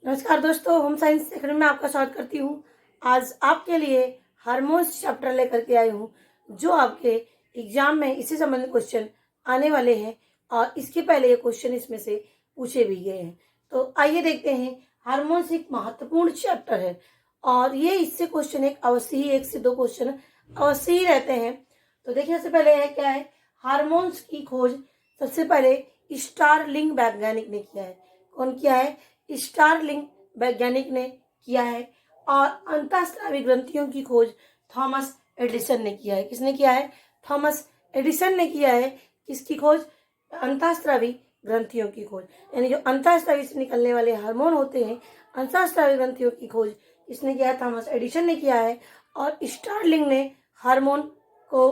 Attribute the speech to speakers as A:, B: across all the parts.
A: नमस्कार दोस्तों, home science academy में आपका स्वागत करती हूँ। आज आपके लिए हार्मोन्स चैप्टर लेकर के आई हूँ, जो आपके एग्जाम में इससे संबंधित क्वेश्चन आने वाले हैं और इसके पहले ये क्वेश्चन इसमें से पूछे भी गए हैं। तो आइए देखते हैं। हार्मोन्स एक महत्वपूर्ण चैप्टर है और ये इससे क्वेश्चन एक से दो क्वेश्चन अवश्य ही रहते हैं। तो देखिए, सबसे पहले है क्या है, हार्मोन्स की खोज सबसे पहले स्टारलिंग वैज्ञानिक ने किया है। कौन किया है? स्टारलिंग वैज्ञानिक ने किया है। और अंतःस्रावी ग्रंथियों की खोज थॉमस एडिसन ने किया है। किसने किया है? थॉमस एडिसन ने किया है। किसकी खोज? अंतःस्रावी ग्रंथियों की खोज, यानी जो अंतःस्रावी से निकलने वाले हार्मोन होते हैं, अंतःस्रावी ग्रंथियों की खोज किसने किया है? थॉमस एडिसन ने किया है। और स्टारलिंग ने हार्मोन को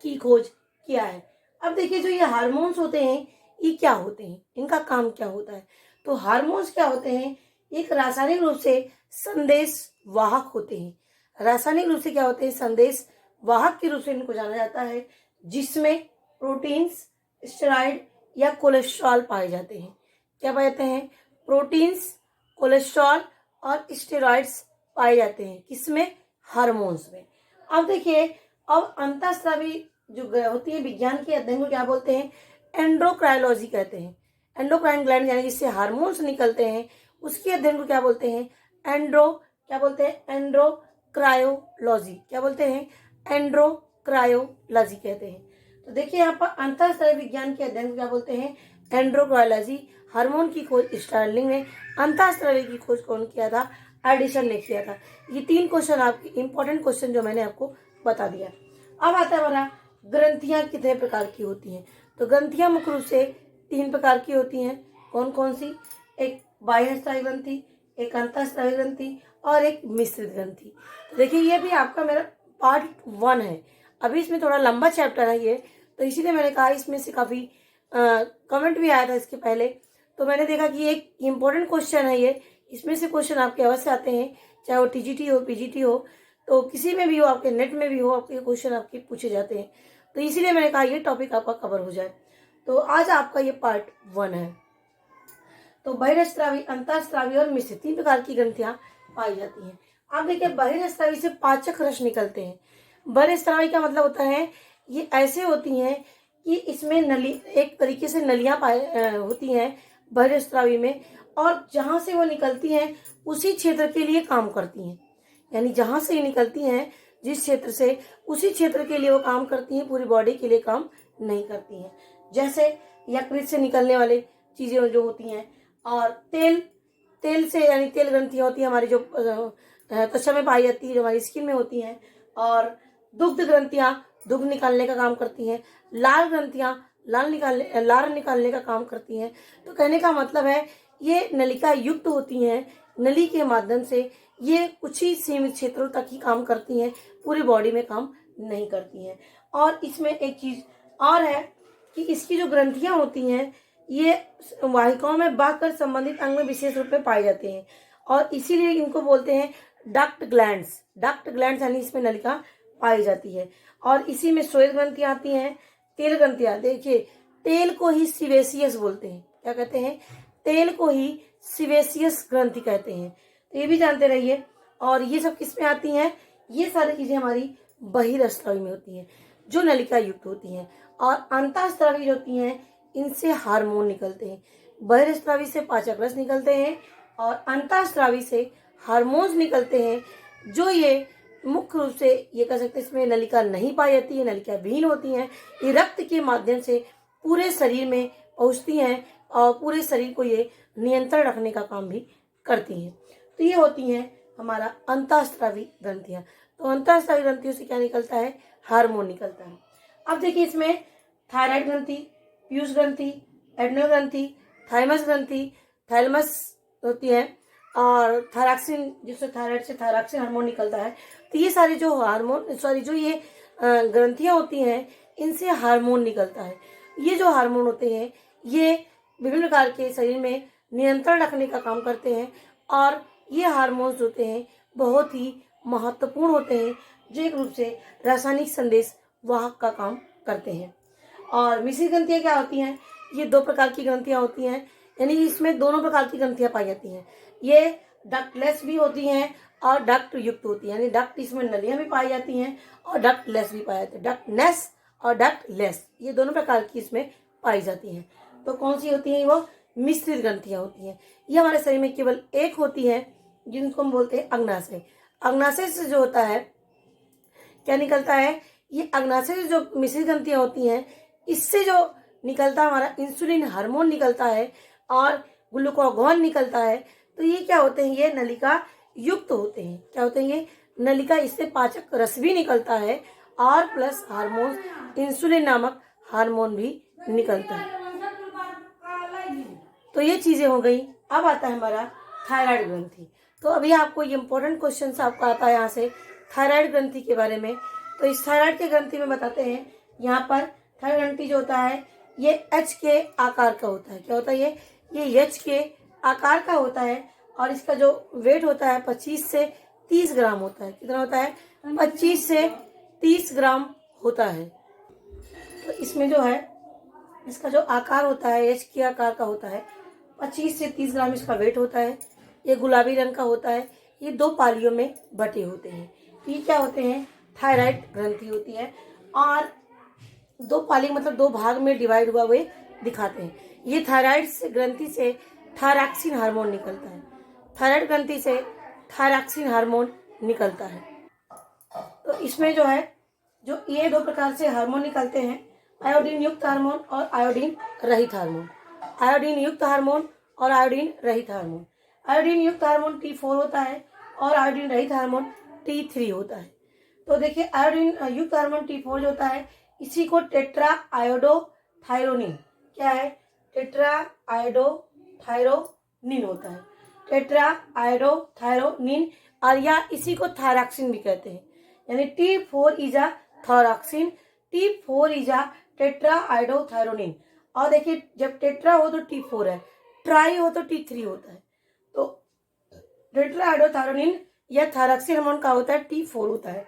A: की खोज किया है। अब देखिए, जो ये हार्मोन्स होते हैं ये क्या होते हैं, इनका काम क्या होता है? तो हार्मोन्स क्या होते हैं? एक रासायनिक रूप से संदेश वाहक होते हैं। रासायनिक रूप से क्या होते हैं? संदेश वाहक के रूप से इनको जाना जाता है, जिसमें प्रोटीन्स, स्टेरॉइड या कोलेस्ट्रॉल पाए जाते हैं। क्या पाए जाते हैं? प्रोटीन्स, कोलेस्ट्रॉल और स्टेरॉइड्स पाए जाते हैं। किसमें? हार्मोन्स में। अब देखिए, अब अंतःस्रावी जो होती है, विज्ञान के अध्ययन को क्या बोलते हैं? एंडोक्राइनोलॉजी कहते हैं। एंडोक्राइन ग्लैंड यानी जिससे हार्मोन्स निकलते हैं, उसके अध्ययन को क्या बोलते हैं? क्या बोलते हैं? एंडोक्रायोलॉजी। क्या बोलते हैं? एंडोक्रायोलॉजी कहते हैं। तो देखिए, यहाँ पर अंतःस्रावी विज्ञान के अध्ययन को क्या बोलते हैं? एंडोक्रायोलॉजी। हार्मोन की खोज स्टार्लिंग ने, अंतःस्रावी की खोज कौन किया था? एडिसन ने किया था। ये तीन क्वेश्चन आपके इंपॉर्टेंट क्वेश्चन जो मैंने आपको बता दिया। अब आता है हमारा, ग्रंथियां कितने प्रकार की होती हैं? तो ग्रंथियां मुख्य रूप से तीन प्रकार की होती हैं। कौन कौन सी? एक बाह्यस्रावी ग्रंथि, एक अंतःस्रावी ग्रंथि और एक मिश्रित ग्रंथि। तो देखिए, ये भी आपका मेरा पार्ट 1 है। अभी इसमें थोड़ा लंबा चैप्टर है ये, तो इसीलिए मैंने कहा, इसमें से काफी कमेंट भी आया था इसके पहले, तो मैंने देखा कि एक इम्पोर्टेंट क्वेश्चन है ये। इसमें से क्वेश्चन आपके अवश्य आते हैं, चाहे वो टीजीटी हो, पीजीटी हो, तो किसी में भी हो, आपके नेट में भी हो, आपके क्वेश्चन आपके पूछे जाते हैं। तो इसीलिए मैंने कहा ये टॉपिक आपका कवर हो जाए। तो आज आपका ये पार्ट 1 है। तो बहिरस्रावी, अंतःस्रावी और मिश्रित तीन प्रकार की ग्रंथियां पाई जाती हैं। आप देखिए, बहिरस्रावी से पाचक रस निकलते हैं। बहिरस्रावी का मतलब होता है, ये ऐसे होती हैं कि इसमें नली, एक तरीके से नलियां होती हैं बहिरस्रावी में, और जहां से वो निकलती हैं उसी क्षेत्र के लिए काम करती हैं। यानी जहां से ये निकलती हैं, जिस क्षेत्र से, उसी क्षेत्र के लिए वो काम करती हैं, पूरी बॉडी के लिए काम नहीं करती हैं। जैसे यकृत से निकलने वाले चीजें जो होती हैं, और तेल से, यानी तेल ग्रंथियां होती हैं हमारी, जो त्वचा में पाई जाती है, जो हमारी स्किन में होती हैं। और दुग्ध ग्रंथियां दुग्ध निकालने का काम करती हैं। लाल ग्रंथियां लार निकालने का काम करती हैं। तो कहने का मतलब है, ये नलिका युक्त होती हैं। नली के माध्यम से ये कुछ ही सीमित क्षेत्रों तक ही काम करती हैं, पूरी बॉडी में काम नहीं करती हैं। और इसमें एक चीज और है कि इसकी जो ग्रंथियां होती हैं, ये वाहिकाओं में बाहकर संबंधित अंग में विशेष रूप में पाए जाते हैं, और इसीलिए इनको बोलते हैं डक्ट ग्लैंड्स। डक्ट ग्लैंड्स यानी इसमें नलिका पाई जाती है। और इसी में श्वेत ग्रंथियां आती हैं। तेल ग्रंथियां, देखिए, तेल को ही सीवेसियस बोलते हैं। क्या कहते हैं? तेल को ही सीवेसियस ग्रंथि कहते हैं। तो ये भी जानते रहिए। और ये सब किस में आती हैं? ये सारी चीजें हमारी बहिरस्रावी में होती हैं, जो नलिका युक्त होती हैं। और अंतःस्रावी जो होती हैं, इनसे हार्मोन निकलते हैं। बहिरस्रावी से पाचक रस निकलते हैं और अंतःस्रावी से हार्मोन्स निकलते हैं, जो ये मुख्य रूप से ये कह सकते हैं, इसमें नलिका नहीं पाई जाती है, नलिका विहीन होती हैं। ये रक्त के माध्यम से पूरे शरीर में पहुंचती हैं और पूरे शरीर को ये नियंत्रण रखने का काम भी करती हैं। तो ये होती हैं हमारा अंतःस्रावी ग्रंथियां। तो अंतःस्रावी ग्रंथियों से क्या निकलता है? हार्मोन निकलता है। अब देखिए, इसमें थायराइड ग्रंथि, पीयूष ग्रंथि, एड्रिनल ग्रंथि, थाइमस ग्रंथि, थैलेमस होती है, और थायरॉक्सिन, जिससे थायराइड से थायरॉक्सिन हार्मोन निकलता है। तो ये सारे जो जो ये ग्रंथियां होती हैं, इनसे हार्मोन निकलता है। ये जो हार्मोन होते हैं, ये विभिन्न प्रकार के शरीर में नियंत्रण रखने का काम करते हैं। और ये हार्मोन्स होते हैं बहुत ही महत्वपूर्ण होते हैं, जो एक रूप से रासायनिक संदेश वाहक का काम करते हैं। और मिश्रित ग्रंथियां क्या होती हैं? ये दो प्रकार की ग्रंथियां होती हैं। यानी इसमें दोनों प्रकार की ग्रंथियां पाई जाती हैं। ये डक्टलेस भी होती हैं और डक्ट युक्त होती है, यानी डक्ट इसमें नलियां भी पाई जाती हैं और डक्ट लेस भी पाए जाते हैं। डक्टनेस और डक्ट लेस ये दोनों प्रकार की इसमें पाई जाती हैं। तो कौन सी होती हैं? वो मिश्रित ग्रंथियां होती हैं। ये हमारे शरीर में केवल एक होती है जिनको हम बोलते हैं अग्नाशय। अग्नाशय से जो होता है क्या निकलता है? ये अग्नाशय से जो मिश्रित ग्रंथियां होती हैं इससे जो निकलता हमारा इंसुलिन हार्मोन निकलता है और ग्लूकागॉन निकलता है। तो ये क्या होते हैं? ये नलिका युक्त होते हैं। क्या होते हैं ये? नलिका, इससे पाचक रस भी निकलता है और प्लस हार्मोन इंसुलिन नामक हार्मोन भी निकलता है। तो ये चीजें हो गई। अब आता है हमारा थायराइड ग्रंथि। तो अभी आपको ये इंपॉर्टेंट क्वेश्चन आपका आता है यहाँ से थायराइड ग्रंथि के बारे में। तो इस थायराइड के ग्रंथि में बताते हैं यहाँ पर थायराइड ग्रंथि जो होता है ये एच के आकार का होता है। क्या होता है ये एच के आकार का होता है और इसका जो वेट होता है 25 से 30 ग्राम होता है। कितना होता है? 25 से 30 ग्राम होता है। तो इसमें जो है इसका जो आकार होता है एच के आकार का होता है, 25 से 30 ग्राम इसका वेट होता है। ये गुलाबी रंग का होता है। ये 2 पालियों में बटे होते हैं। ये क्या होते हैं? थायराइड ग्रंथि होती है और 2 पाली मतलब 2 भाग में डिवाइड हुआ हुए दिखाते हैं। ये थायराइड से ग्रंथि से थायरॉक्सिन हार्मोन निकलता है। थायराइड ग्रंथि से थायरॉक्सिन हार्मोन निकलता है। तो इसमें जो है जो ये 2 प्रकार से हार्मोन निकलते हैं, आयोडीन युक्त हार्मोन और आयोडीन रहित हार्मोन। आयोडीन युक्त हार्मोन और आयोडीन रहित हार्मोन। आयोडीन युक्त हार्मोन T4 होता है और आयोडीन रहित हार्मोन T3 होता है। तो देखिए आयोडीन युक्त हार्मोन T4 जो होता है इसी को टेट्रा आयोडोथायरोनिन, क्या है? टेट्रा आयोडोथायरोनिन होता है। टेट्रा आयोडोथायरोनिन और या इसी को थायरॉक्सिन भी कहते हैं। यानी T4 इजा थायरॉक्सिन, T4 इजा टेट्रा आयोडोथायरोनिन। और देखिए जब टेट्रा हो तो T4 है, ट्राई हो तो T3 होता है। तो टेट्रा आयोडोथायरोनिन या थायरॉक्सिन हार्मोन का होता है T4 होता है।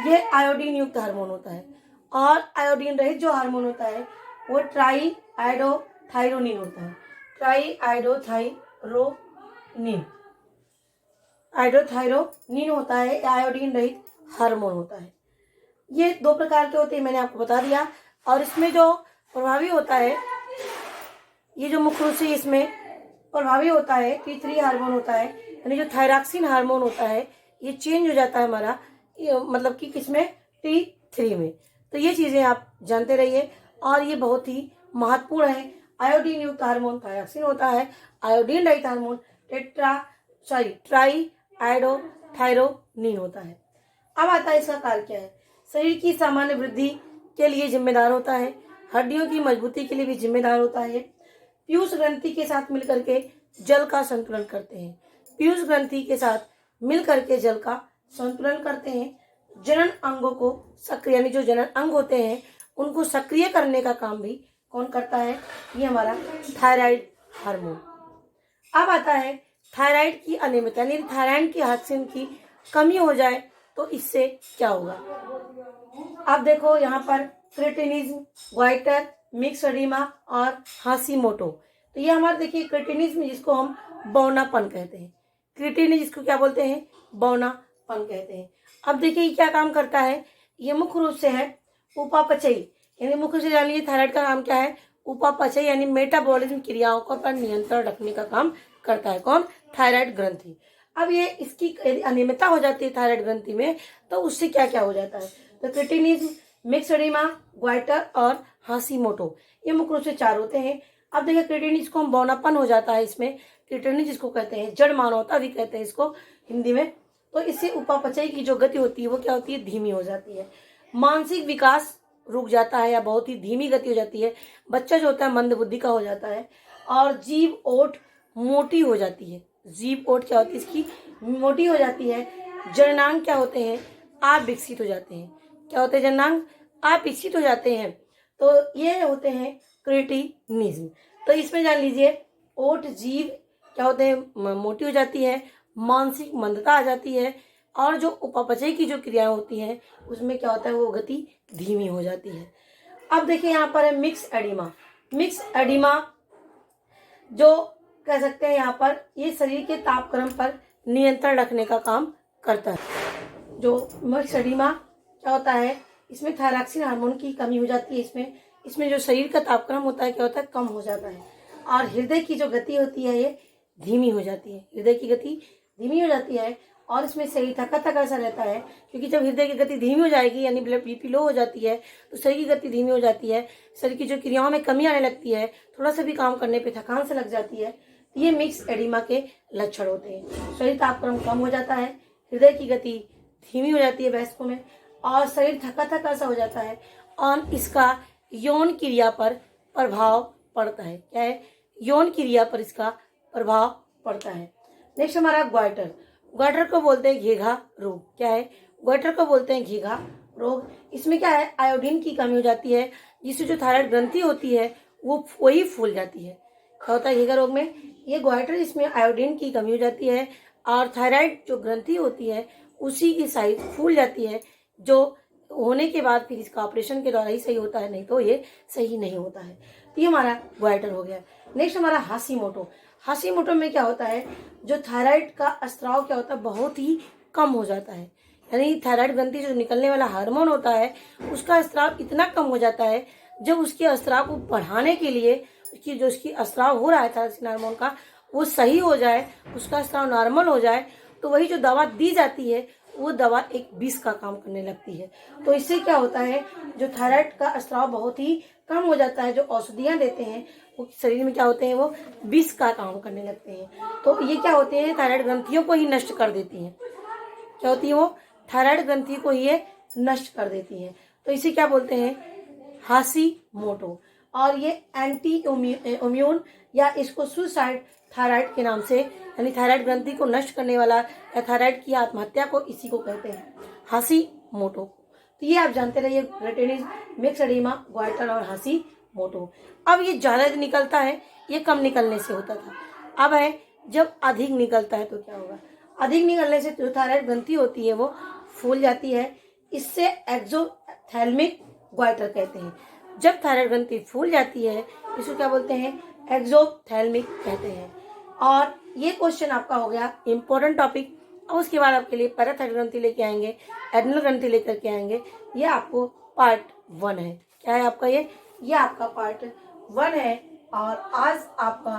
A: ये आयोडीन युक्त हार्मोन होता है और आयोडीन रहित जो हार्मोन होता है वो ट्राई आयोडोथायरोनिन होता है। ट्राई आयोडोथायरोनिन आयोडोथायरोनिन होता है, आयोडीन रहित हार्मोन होता है। ये 2 प्रकार के होते हैं, मैंने आपको बता दिया। और इसमें जो प्रभावी होता है ये जो मुख्य रूप से इसमें प्रभावी होता है T3 हार्मोन होता है, यानी जो थायरॉक्सिन हार्मोन होता है ये चेंज हो जाता है हमारा मतलब कि किसमें? T3 में। तो ये चीजें आप जानते रहिए और ये बहुत ही महत्वपूर्ण है। आयोडीन युक्त हार्मोन थायरॉक्सिन होता है, आयोडीन रहित हार्मोन ट्राई आयोडोथायरोनिन होता है। अब आता है इसका कार्य क्या है? शरीर की सामान्य वृद्धि के लिए जिम्मेदार होता है, हड्डियों की मजबूती के लिए भी जिम्मेदार होता है। पीयूष ग्रंथि के साथ मिलकर के जल का संतुलन करते हैं। पीयूष ग्रंथि के साथ मिलकर के जल का संतुलन करते हैं। जनन अंगों को सक्रिय, यानी जो जनन अंग होते हैं उनको सक्रिय करने का काम भी कौन करता है? ये हमारा थायराइड हार्मोन। अब आता है थायराइड की अनियमितता, यानी थायराइड की हार्मोन की कमी हो जाए तो इससे क्या होगा? अब देखो यहाँ पर क्रेटिनिज्म, ग्वाइटर, मिक्स एडिमा और हाशिमोटो। तो ये हमारे देखिए क्रेटिनिज्म जिसको हम बौनापन कहते हैं। क्रेटिनिज्म जिसको क्या बोलते हैं? बौनापन कहते हैं। अब देखिए क्या काम करता है? ये मुख्य रूप से है उपापचयी, यानी मुख्य से जान लीजिए थायराइड का काम क्या है? उपापचयी, यानी मेटाबॉलिज्म क्रियाओं पर नियंत्रण रखने का काम करता है। कौन? थायराइड ग्रंथि। अब ये इसकी अनियमितता हो जाती है थायराइड ग्रंथि में तो उससे क्या क्या हो जाता है? तो क्रेटिनिज्म, मिक्स एडिमा, ग्वाइटर और हाशिमोटो, ये मुख्य रूप से 4 होते हैं। अब देखिए क्रेटिनिज्म को हम बौनापन हो जाता है इसमें, क्रेटिनिज्म जिसको कहते हैं जड़ मानवता भी कहते हैं इसको हिंदी में। तो इससे उपापचय की जो गति होती है वो क्या होती है? धीमी हो जाती है। मानसिक विकास रुक जाता है या बहुत ही धीमी गति हो जाती है। बच्चा जो होता है मंद बुद्धि का हो जाता है और जीभ ओठ मोटी हो जाती है। जीभ ओठ क्या होती है इसकी? मोटी हो जाती है। जननांग क्या होते हैं? अविकसित हो जाते हैं। क्या होते हैं? जननांग अविकसित हो जाते हैं। तो ये होते हैं क्रेटिनिज्म। तो इसमें जान लीजिए ओठ जीभ क्या होते हैं? मोटी हो जाती है, मानसिक मंदता आ जाती है और जो उपापचय की जो क्रियाएं होती हैं उसमें क्या होता है? वो गति धीमी हो जाती है। अब देखिए यहाँ पर है मिक्स एडिमा। मिक्स एडिमा जो कह सकते हैं यहाँ पर ये शरीर के तापक्रम पर नियंत्रण रखने का काम करता है। जो मिक्स्ड एडिमा क्या होता है, इसमें थायरॉक्सिन हार्मोन की कमी हो जाती है। इसमें जो शरीर का तापक्रम होता है क्या होता है, कम हो जाता है और हृदय की जो गति होती है ये धीमी हो जाती है। हृदय की गति धीमी हो जाती है और इसमें शरीर थका थका सा रहता है, क्योंकि जब हृदय की गति धीमी हो जाएगी यानी ब्लड बीपी लो हो जाती है तो शरीर की गति धीमी हो जाती है, शरीर की जो क्रियाओं में कमी आने लगती है, थोड़ा सा भी काम करने पे थकान से लग जाती है। ये मिक्स एडिमा के लक्षण होते हैं। शरीर तापक्रम कम हो जाता है, हृदय की गति धीमी हो जाती है वयस्कों में और शरीर थका थका सा हो जाता है और इसका यौन क्रिया पर प्रभाव पड़ता है। क्या है, यौन क्रिया पर इसका प्रभाव पड़ता है। नेक्स्ट हमारा ग्वाइटर। ग्वाइटर को बोलते हैं घेघा रोग। क्या है, ग्वाइटर को बोलते हैं घेघा रोग। इसमें क्या है, आयोडीन की कमी हो जाती है, जिससे जो थायराइड ग्रंथि होती है वो वही फूल जाती है। क्या होता है घेघा रोग में, ये ग्वाइटर, इसमें आयोडीन की कमी हो जाती है और थायराइड जो ग्रंथि होती है उसी की साइज फूल जाती है, जो होने के बाद फिर इसका ऑपरेशन के द्वारा ही सही होता है, नहीं तो ये सही नहीं होता है। तो ये हमारा ग्वाइटर हो गया। नेक्स्ट हमारा हाशिमोटो। हाशिमोटो में क्या होता है, जो थायराइड का स्राव क्या होता है बहुत ही कम हो जाता है, यानी थायराइड ग्रंथि से जो निकलने वाला हार्मोन होता है उसका स्राव इतना कम हो जाता है, जब उसके स्राव को बढ़ाने के लिए उसकी स्राव हो रहा है थायराइड हार्मोन का वो सही हो जाए, उसका स्राव नॉर्मल हो जाए, तो वही जो दवा दी जाती है वो दवा एक विष का काम करने लगती है। तो इससे क्या होता है, जो थायराइड का स्राव बहुत ही कम हो जाता है, जो औषधियां देते हैं वो शरीर में क्या होते हैं, वो विष का काम करने लगते हैं। तो ये क्या होते हैं, थायराइड ग्रंथियों को ही नष्ट कर देती हैं। क्या होती है, वो थायराइड ग्रंथि को ही ये नष्ट कर देती है। तो इसे क्या बोलते हैं, हाशिमोटो। और ये एंटी इम्यून या इसको सुसाइड थायराइड के नाम से, यानी थायराइड ग्रंथि को नष्ट करने वाला या थायराइड की आत्महत्या को इसी को कहते हैं, हाशिमोटो। तो ये आप जानते रहिए, ग्रेटेनिस, मिक्स्ड एडिमा, ग्वाइटर और हाशिमोटो। अब ये ज्यादा निकलता है, ये कम निकलने से होता था। अब है जब अधिक निकलता है तो क्या होगा, अधिक निकलने से जो थायराइड ग्रंथि होती है वो फूल जाती है, इससे एक्सोथैल्मिक ग्वाइटर कहते हैं। जब थायराइड ग्रंथि फूल जाती है इसको क्या बोलते हैं, एक्सोथैल्मिक कहते हैं। और ये क्वेश्चन आपका हो गया इंपॉर्टेंट टॉपिक। अब उसके बाद आपके लिए पैराथायराइड ग्रंथि लेके आएंगे, एड्रिनल ग्रंथि लेकर के आएंगे। ये आपको पार्ट 1 है। क्या है आपका, ये आपका पार्ट 1 है। और आज आपका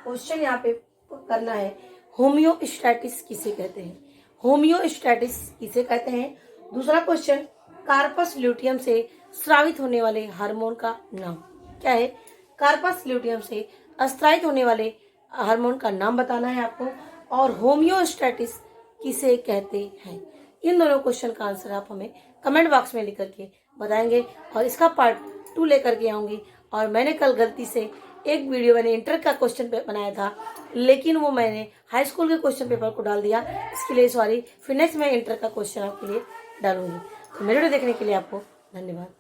A: क्वेश्चन यहाँ पे करना है, होम्योस्टैटिस किसे कहते हैं, होम्योस्टैटिस किसे कहते हैं। दूसरा क्वेश्चन, कार्पस ल्यूटियम से स्रावित होने वाले हार्मोन का नाम। क्या है, कार्पस ल्यूटियम से स्रावित होने वाले हार्मोन का नाम बताना है आपको। और होम्योस्टैटिस किसे कहते हैं, इन दोनों क्वेश्चन का आंसर आप हमें कमेंट बॉक्स में लिख करके बताएंगे। और इसका पार्ट 2 लेकर के आऊंगी। और मैंने कल गलती से एक वीडियो मैंने इंटर का क्वेश्चन पेपर बनाया था, लेकिन वो मैंने हाई स्कूल के क्वेश्चन पेपर को डाल दिया, इसके लिए सॉरी। फिर नेक्स्ट मैं इंटर का क्वेश्चन आपके लिए डालूंगी। तो मेरे वीडियो देखने के लिए आपको धन्यवाद।